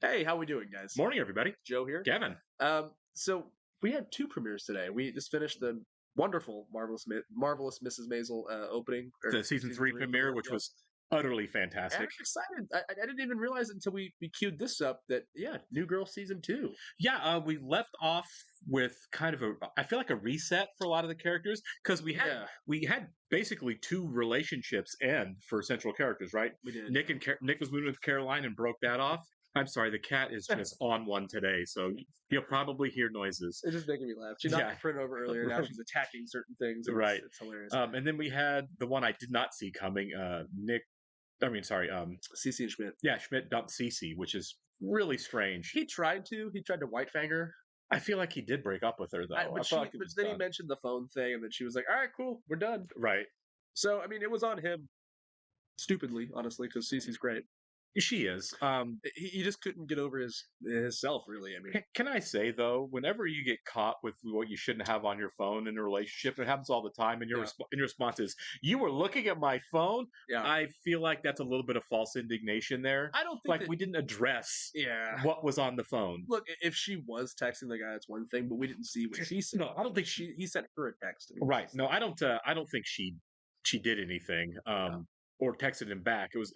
Hey, how we doing, guys? Morning, everybody. Joe here. Kevin. So we had two premieres today. We just finished the wonderful, marvelous Mrs. Maisel opening or The season three premiere, premiere. which Yep. was utterly And fantastic. I'm excited. I didn't even realize it until we queued this up that New Girl season 2. Yeah, we left off with kind of I feel like a reset for a lot of the characters because we had basically two relationships end for central characters, right? We did. Nick was moving with Caroline and broke that off. I'm sorry, the cat is just on one today, so you'll probably hear noises. It's just making me laugh. She knocked the print over earlier. Now she's attacking certain things. Right. It's hilarious. And then we had the one I did not see coming. Cece and Schmidt. Yeah, Schmidt dumped Cece, which is really strange. He tried to white fang her. I feel like he did break up with her though. But then he mentioned the phone thing, and then she was like, "All right, cool, we're done." Right. So I mean, it was on him, stupidly, honestly, because Cece's great. She is. He just couldn't get over himself, really. I mean, Can I say though, whenever you get caught with what you shouldn't have on your phone in a relationship, it happens all the time, and your response is, "You were looking at my phone." yeah, I feel like that's a little bit of false indignation there. I don't think we didn't address what was on the phone. Look, if she was texting the guy, that's one thing, but we didn't see what she said. No, I don't think he sent her a text. Right. No, I don't. I don't think she did anything. Or texted him back. It was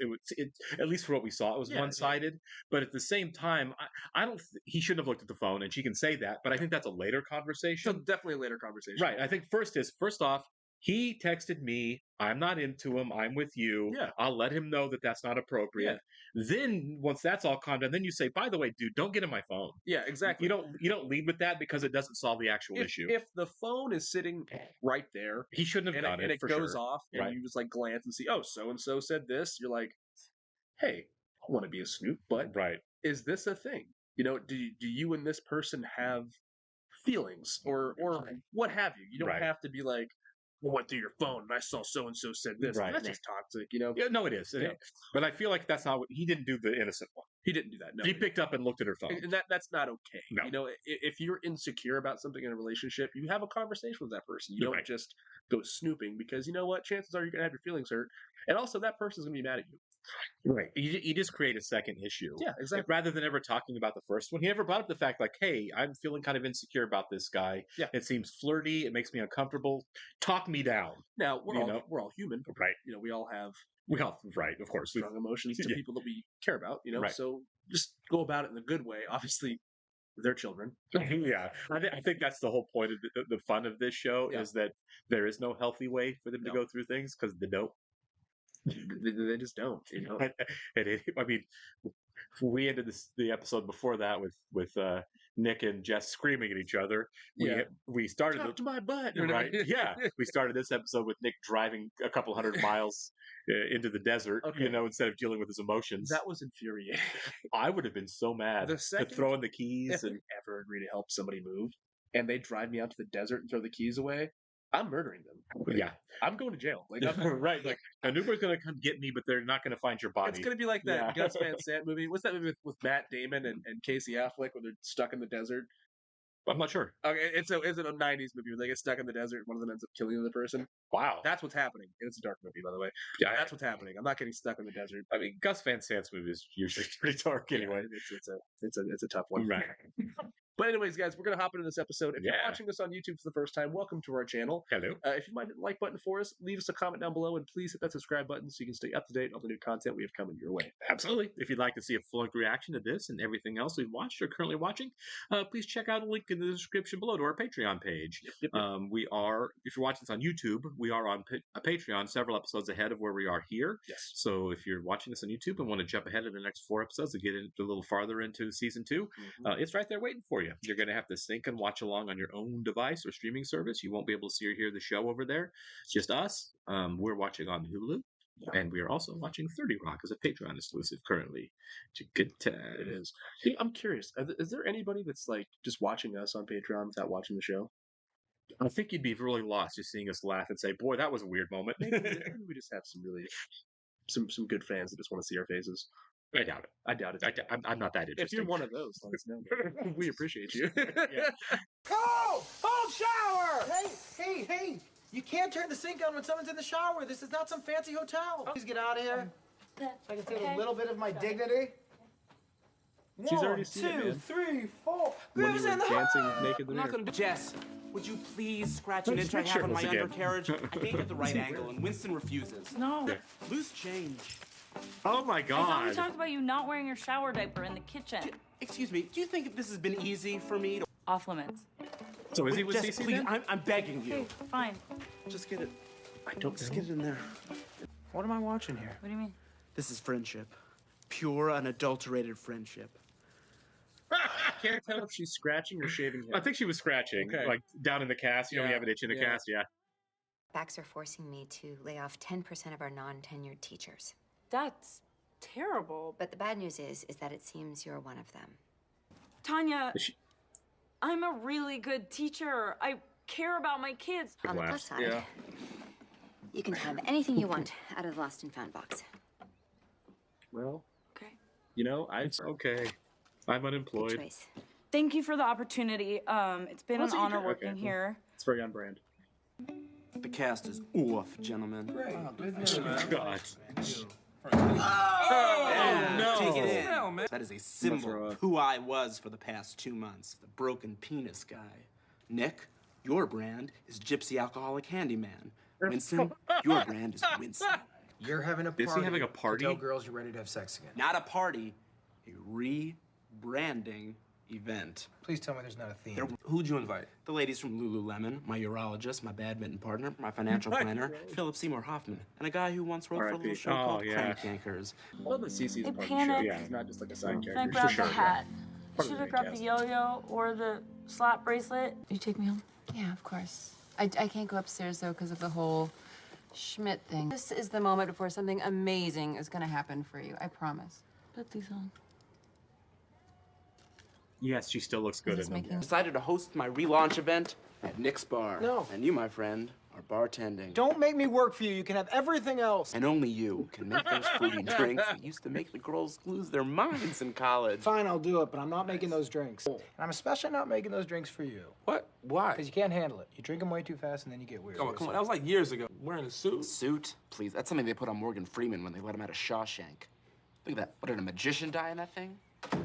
at least for what we saw, it was one-sided. But at the same time, I don't. He shouldn't have looked at the phone, and she can say that. But I think that's a later conversation. So definitely a later conversation, right? I think first off, he texted me. I'm not into him. I'm with you. Yeah. I'll let him know that that's not appropriate. Yeah. Then once that's all calmed down, then you say, by the way, dude, don't get in my phone. Yeah, exactly. You don't lead with that because it doesn't solve the actual issue. If the phone is sitting right there, he shouldn't have done it. And it goes off, and you just like glance and see, oh, so and so said this. You're like, hey, I want to be a snoop, but is this a thing? You know, do you and this person have feelings or what have you? You don't have to be like, I went through your phone and I saw so and so said this. Right. That's just toxic, you know? Yeah, no, it is. But I feel like that's not what he didn't do. The innocent one. He didn't do that. No, he picked up and looked at her phone, and that's not okay. No. You know, if you're insecure about something in a relationship, you have a conversation with that person. You don't just go snooping, because you know what? Chances are you're gonna have your feelings hurt, and also that person's gonna be mad at you. Right. You just create a second issue. Yeah, exactly. Rather than ever talking about the first one, he never brought up the fact like, hey, I'm feeling kind of insecure about this guy. Yeah. It seems flirty. It makes me uncomfortable. Talk me down. Now, we're all human. Right. You know, we all have of course. Strong emotions to people that we care about, you know? Right. So just go about it in a good way. Obviously, they're children. Yeah. I think that's the whole point of the fun of this show is that there is no healthy way for them to go through things because they don't. They just don't, you know. I mean, we ended the episode before that with Nick and Jess screaming at each other. We started to my butt, right? Yeah, we started this episode with Nick driving a couple hundred miles into the desert, you know, instead of dealing with his emotions. That was infuriating. I would have been so mad. The second throwing the keys and ever agree to help somebody move, and they drive me out to the desert and throw the keys away, I'm murdering them. Yeah. I'm going to jail. Like, right. Like, an Uber's going to come get me, but they're not going to find your body. It's going to be like that Gus Van Sant movie. What's that movie with Matt Damon and Casey Affleck where they're stuck in the desert? I'm not sure. Okay, it's a 90s movie where they get stuck in the desert and one of them ends up killing the other person. Wow. That's what's happening. And it's a dark movie, by the way. Yeah. That's what's happening. I'm not getting stuck in the desert. I mean, Gus Van Sant's movie is usually pretty dark anyway. It's a tough one. Right. But anyways, guys, we're going to hop into this episode. If you're watching this on YouTube for the first time, welcome to our channel. Hello. If you might hit the like button for us, leave us a comment down below, and please hit that subscribe button so you can stay up to date on the new content we have coming your way. Absolutely. If you'd like to see a full reaction to this and everything else we've watched or currently watching, please check out a link in the description below to our Patreon page. Yep. We are, if you're watching this on YouTube, we are on a Patreon several episodes ahead of where we are here. Yes. So if you're watching this on YouTube and want to jump ahead of the next 4 episodes to get a little farther into season 2, it's right there waiting for you. You're going to have to sync and watch along on your own device or streaming service. You won't be able to see or hear the show over there. It's just us. We're watching on Hulu. And we are also watching 30 Rock as a Patreon exclusive currently. It's a good time. It is. I'm curious. Is there anybody that's like just watching us on Patreon without watching the show? I think you'd be really lost just seeing us laugh and say, boy, that was a weird moment. Maybe we just have some really some good fans that just want to see our faces. I doubt it. I doubt it. I'm not that interested. If you're one of those, let us know. We appreciate you. Cold shower! Hey! You can't turn the sink on when someone's in the shower. This is not some fancy hotel. Please get out of here so I can feel a little bit of my dignity. She's already seen it, 1, 2, man. 3, 4. When you Grooves were in the dancing house. naked in the I'm not mirror. gonna do. Jess, would you please scratch an Where's itch I your have on my shirtless again? undercarriage? I can't get the right angle, and Winston refuses. No. Loose change. Oh my I thought we god. talked about you not wearing your shower diaper in the kitchen. Excuse me, do you think this has been easy for me to... Off limits. So is he with Jess, CC please, then? I'm begging you. Okay, fine. Just get it. Just get it in there. What am I watching here? What do you mean? This is friendship. Pure, unadulterated friendship. Can't tell if she's scratching or shaving him. I think she was scratching, Okay. like down in the cast. You know, we Yeah, have an itch in the yeah. cast, yeah. Backs are forcing me to lay off 10% of our non-tenured teachers. That's terrible. But the bad news is that it seems you're one of them. Tanya, Is she- I'm a really good teacher. I care about my kids. On the plus laughs. side, Yeah. you can have anything you want out of the lost and found box. Well, Okay. you know, It's okay. I'm Good unemployed. choice. Thank you for the opportunity. It's been Oh, an so you honor can- working okay, cool. here. it's very on brand. The cast is off, gentlemen. Great. God. Yeah, no. Take it in. Hell, man. That is a symbol of who I was for the past 2 months. The broken penis guy. Nick, your brand is Gypsy Alcoholic Handyman. Winston, your brand is Winston. You're having a party. Is he having a party? To tell girls you're ready to have sex again. Not a party, a rebranding event. Please tell me there's not a theme. Who'd you invite? The ladies from Lululemon, my urologist, my badminton partner, my financial planner, Philip Seymour Hoffman, and a guy who once wrote for a little R.I.P. show Oh, called yeah. Crank Yankers. I love that CC's a Hey, part of the show. Panic. Yeah, he's not just like a side Can I character. grab sure, the yeah. hat? Part of Should the I grab the cast. yo-yo or the slap bracelet? You take me home? Yeah, of course. I can't go upstairs, though, because of the whole Schmidt thing. This is the moment before something amazing is going to happen for you. I promise. Put these on. Yes, she still looks good Is in this them. making... Decided to host my relaunch event at Nick's Bar. No. And you, my friend, are bartending. Don't make me work for you. You can have everything else. And only you can make those fruity drinks that used to make the girls lose their minds in college. Fine, I'll do it, but I'm not making those drinks. And I'm especially not making those drinks for you. What? Why? Because you can't handle it. You drink them way too fast and then you get weird. Come on, come on. That was like years ago. Wearing a suit. Suit? Please, that's something they put on Morgan Freeman when they let him out of Shawshank. Look at that. What, did a magician die in that thing?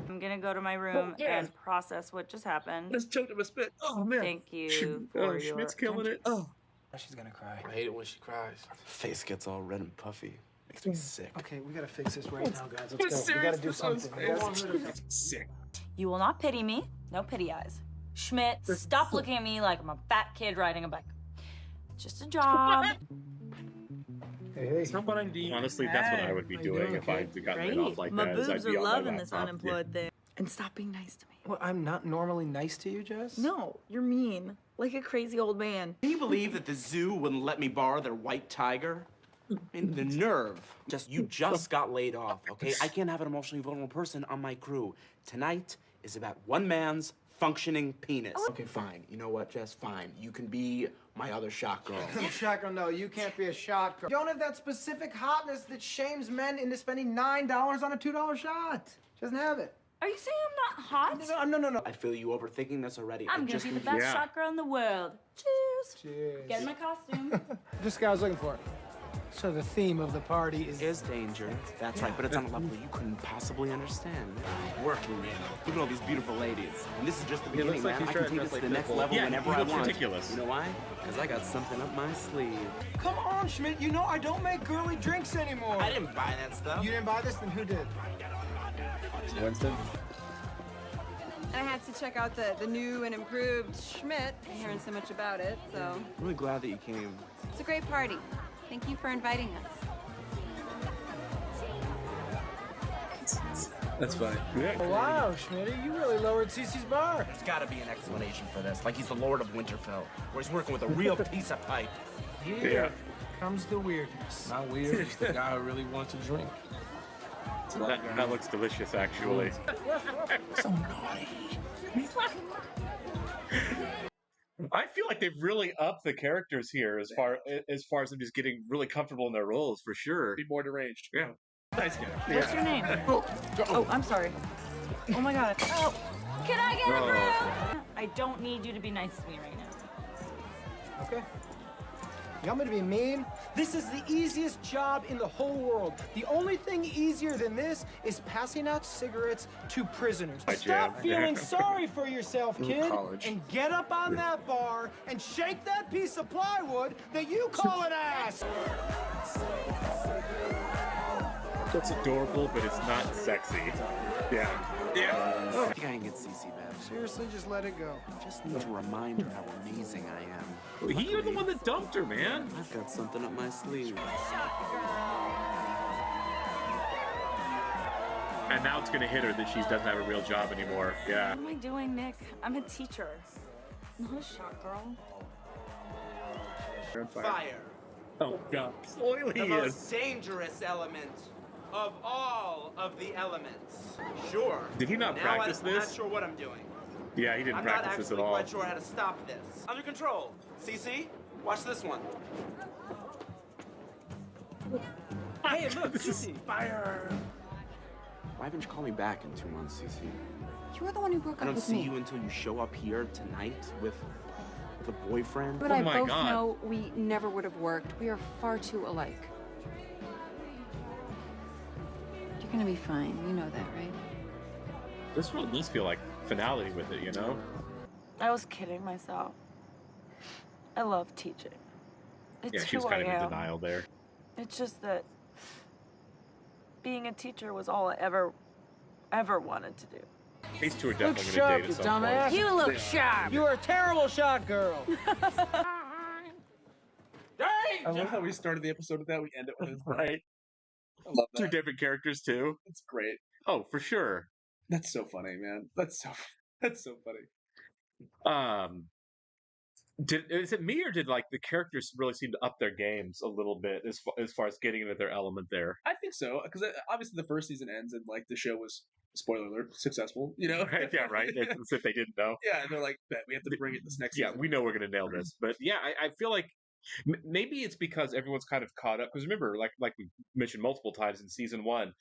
I'm gonna go to my room yeah. and process what just happened. Just choked him a spit. Oh man. Thank you for your Schmidt's killing it. attention. Oh. She's gonna cry. I hate it when she cries. Face gets all red and puffy. Makes me sick. Okay, we gotta fix this right now, guys. Let's go. We gotta do something. We gotta- Sick. You will not pity me. No pity eyes. Schmidt, stop looking at me like I'm a fat kid riding a bike. It's just a job. Hey, hey. It's not what I'm doing. Honestly, that's what I would be How you doing doing, if I kid? got laid off like my that. is I'd boobs be are on my loving this laptop. unemployed thing. And stop being nice to me. Well, I'm not normally nice to you, Jess. No, you're mean. Like a crazy old man. Can you believe that the zoo wouldn't let me borrow their white tiger? I mean, the nerve. You just got laid off, okay? I can't have an emotionally vulnerable person on my crew. Tonight is about one man's functioning penis. Okay, fine. You know what, Jess? Fine. You can be my other shot girl. Shot girl, no, you can't be a shot girl. You don't have that specific hotness that shames men into spending $9 on a $2 shot. She doesn't have it. Are you saying I'm not hot? No. I feel you overthinking this already. I'm gonna be the best Yeah. shot girl in the world. Cheers. Cheers. Get in my costume. This guy I was looking for. So the theme of the party is danger. That's right, but it's on a level you couldn't possibly understand. Working man. Look at all these beautiful ladies. And this is just the He beginning, looks like man. he's I trying can to take dress this to the like next Pitbull. level Yeah, whenever he I looks want. ridiculous. You know why? Because I got something up my sleeve. Come on, Schmidt. You know I don't make girly drinks anymore. I didn't buy that stuff. You didn't buy this, then who did? Winston. And I had to check out the new and improved Schmidt. I'm hearing so much about it, so I'm really glad that you came. it's a great party. Thank you for inviting us. That's funny. Oh, wow, Schmidt, you really lowered Cece's bar. There's got to be an explanation for this. Like he's the Lord of Winterfell, or he's working with a real piece of pipe. Here comes the weirdness. Not weird. It's the guy who really wants to drink. That looks delicious, actually. So naughty. I feel like they've really upped the characters here as far as them just getting really comfortable in their roles, for sure. Be more deranged. Yeah. Nice guy. What's your name? Oh, I'm sorry. Oh my god. Oh, can I get a room? I don't need you to be nice to me right now. Okay. You want me to be mean? This is the easiest job in the whole world. The only thing easier than this is passing out cigarettes to prisoners. Stop feeling sorry for yourself, kid, and get up on that bar and shake that piece of plywood that you call an ass. That's adorable, but it's not sexy. Yeah. Yeah. I think I can get Cece back. Seriously, just let it go. Just need to remind her how amazing I am. You're the one that dumped her, man. I've got something up my sleeve. And now it's gonna hit her that she doesn't have a real job anymore. Yeah. What am I doing, Nick? I'm a teacher, not a shot girl. Fire. Oh god. Oily The he most is. dangerous element of all of the elements. Sure. Did he not Now practice I'm this? not sure what I'm doing. Yeah, he didn't I'm not practice this actually at all. quite sure how to stop this. Under control. Cece, watch this one. Hey, look, Cece. Fire. Why haven't you called me back in 2 months, Cece? You were the one who broke I up don't with see me. you until you show up here tonight with a boyfriend. But Oh I my both God. know we never would have worked. We are far too alike. You're gonna be fine. You know that, right? This really does feel like finality with it, you know? I was kidding myself. I love teaching. It's Yeah, she was who kind I of in am. denial there. It's just that being a teacher was all I ever wanted to do. These two are Look definitely sharp, gonna date you at some dumbass. point. You look sharp. You are a terrible shot girl. I love how we started the episode with that. We end it with it. Right? I love Two that. different characters too. It's great. Oh, for sure. That's so funny, man. That's so funny. Is it me or did like the characters really seem to up their games a little bit as far as getting into their element there? I think so because obviously the first season ends and like the show was, spoiler alert, successful. You know? Right? Yeah, right. It's as if they didn't know. Yeah, and they're like, "Bet we have to bring it this next Yeah, season." we know we're gonna nail this, but yeah, I feel like maybe it's because everyone's kind of caught up. Because remember, like we mentioned multiple times in season 1,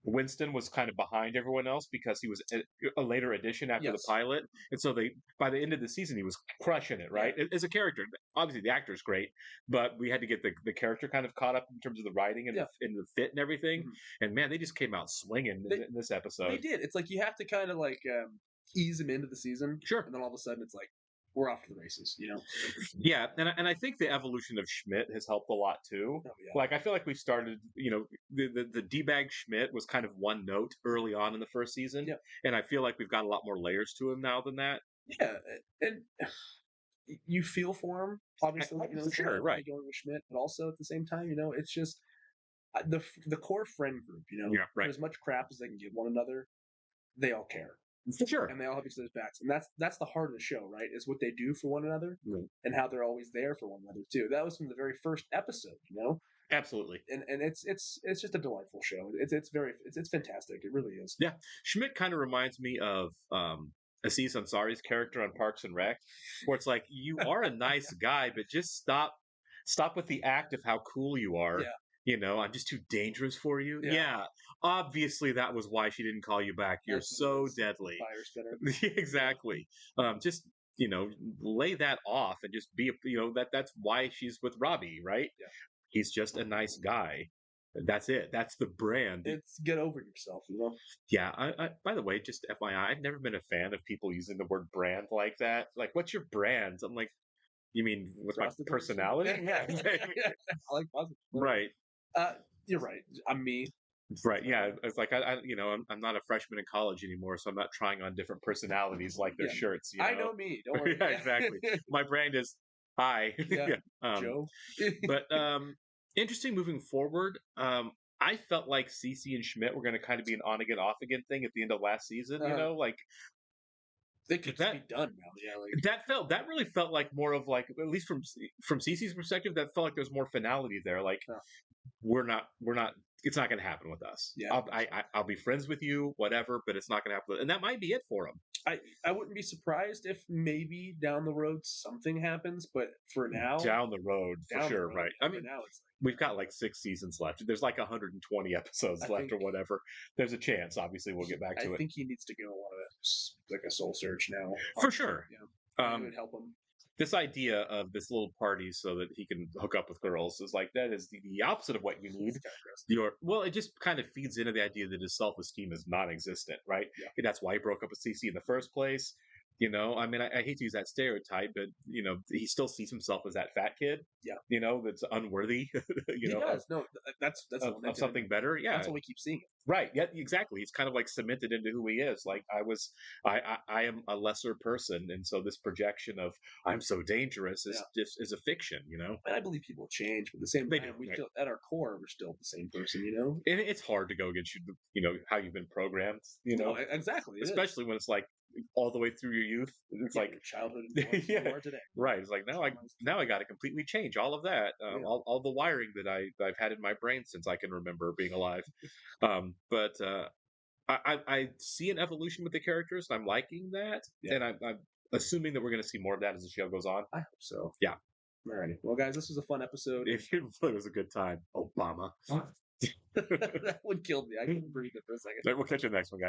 Winston was kind of behind everyone else because he was a later addition after Yes. the pilot, and so by the end of the season he was crushing it, right? As a character, obviously the actor's great, but we had to get the character kind of caught up in terms of the writing and the fit and everything. Mhm. And man, they just came out swinging in this episode. They did. It's like you have to kind of like ease them into the season, Sure. and then all of a sudden it's like we're off to the races. You know? Yeah, and I think the evolution of Schmidt has helped a lot too. Oh, yeah. Like I feel like we started, the D-bag Schmidt was kind of one note early on in the first season, Yep. and I feel like we've got a lot more layers to him now than that. Yeah, and you feel for him, obviously. You know, Sure, right. Going with Schmidt, but also at the same time, you know, it's just the core friend group. You know, Yeah, right. for as much crap as they can give one another, they all care. Sure. And they all have each other's backs, and that's the heart of the show, right? Is what they do for one another, Right. and how they're always there for one another too. That was from the very first episode, you know, Absolutely. and it's just a delightful show. It's fantastic. It really is. Yeah, Schmidt kind of reminds me of Aziz Ansari's character on Parks and Rec, where it's like you are a nice guy, but just stop with the act of how cool you are. Yeah. You know, I'm just too dangerous for you. Yeah. Yeah. Obviously, that was why she didn't call you back. You're That's so what it is. deadly. Fire spinner. Exactly. Just lay that off and just be. That's why she's with Robbie, right? Yeah. He's just a nice guy. That's it. That's the brand. It's get over yourself, you know. Yeah. I by the way, just FYI, I've never been a fan of people using the word brand like that. Like, what's your brand? I'm like, you mean with my Prostitutes? personality? Yeah. I like positive. Right. You're right. I'm me. Right. Yeah. It's like I'm not a freshman in college anymore, so I'm not trying on different personalities like their Yeah. shirts. I know me. Don't worry. Yeah, exactly. My brand is hi. Yeah. Yeah. Joe. But interesting moving forward. I felt like Cece and Schmidt were going to kind of be an on again, off again thing at the end of last season. Like they could that- just be done now. Yeah. Like that really felt like more of like, at least from Cece's perspective, that felt like there's more finality there. Like Yeah. we're not. It's not going to happen with us. Yeah. I'll be friends with you, whatever, but it's not going to happen. And that might be it for him. I wouldn't be surprised if maybe down the road something happens, but for now, Down the road, for down the sure, road, right? I for mean, now it's we've got like 6 seasons left. There's like 120 episodes I left or think- whatever. There's a chance. Obviously, we'll get back I to it. think he needs to go on like a soul search now. For sure. Yeah. It Um, would help him. This idea of this little party so that he can hook up with girls is like that is the opposite of what you need. It just kind of feeds into the idea that his self-esteem is non-existent, right? Yeah. And that's why he broke up with Cece in the first place. You know, I mean, I hate to use that stereotype, but you know, he still sees himself as that fat kid. Yeah. You know, that's unworthy. He does. No, that's of something better. Yeah, That's why we keep seeing it. right. Yeah, exactly. He's kind of like cemented into who he is. Like I am a lesser person, and so this projection of I'm so dangerous is just is a fiction. You know, And I believe people change, but at the same They time, do, we right. still, at our core, we're still the same person. You know. and it's hard to go against you know how you've been programmed. You know, No, exactly. it is. especially when it's like all the way through your youth. It's Yeah, like your childhood. Yeah. You are today. right. It's like now I got to completely change all of that, Yeah. all the wiring that I've had in my brain since I can remember being alive. But I see an evolution with the characters. And I'm liking that, Yeah. and I'm assuming that we're going to see more of that as the show goes on. I hope so. Yeah. Alrighty. Well, guys, this was a fun episode. It was a good time. Obama. that one killed me. I couldn't breathe it for a second. We'll catch you in the next one, guys.